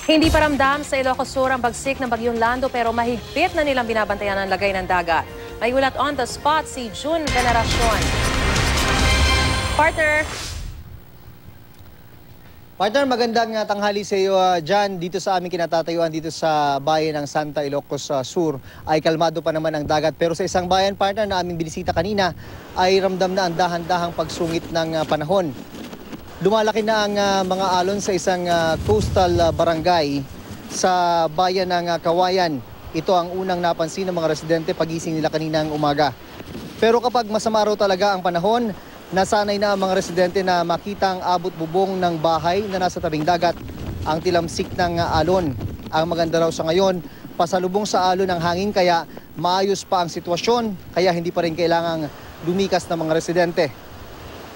Hindi pa ramdam sa Ilocos Sur ang bagsik ng Bagyong Lando pero mahigpit na nilang binabantayan ang lagay ng dagat. May ulat on the spot si June Veneracion. Partner, magandang tanghali sa iyo dyan. Dito sa aming kinatatayuan dito sa bayan ng Santa Ilocos Sur ay kalmado pa naman ang dagat. Pero sa isang bayan, partner, na aming binisita kanina ay ramdam na ang dahan-dahang pagsungit ng panahon. Lumalaki na ang mga alon sa isang coastal barangay sa bayan ng Kawayan. Ito ang unang napansin ng mga residente pagising nila kaninang umaga. Pero kapag masama raw talaga ang panahon, nasanay na ang mga residente na makita ang abot bubong ng bahay na nasa tabing dagat, ang tilamsik ng alon. Ang maganda raw sa ngayon, pasalubong sa alon ng hangin kaya maayos pa ang sitwasyon, kaya hindi pa rin kailangang lumikas ng mga residente.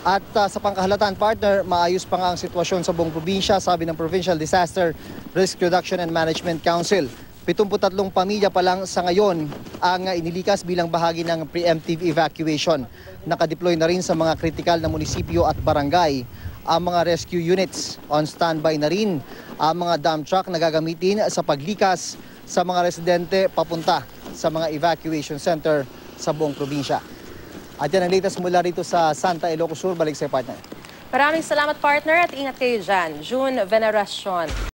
At sa pangkahalatan, partner, maayos pa nga ang sitwasyon sa buong probinsya, sabi ng Provincial Disaster Risk Reduction and Management Council. 73 pamilya pa lang sa ngayon ang inilikas bilang bahagi ng preemptive evacuation. Nakadeploy na rin sa mga kritikal na munisipyo at barangay ang mga rescue units. On standby na rin ang mga dump truck na gagamitin sa paglikas sa mga residente papunta sa mga evacuation center sa buong probinsya. At yan ang latest mula rito sa Santa Ilocos Sur. Balik sa partner. Maraming salamat, partner, at ingat kayo dyan. June Veneracion.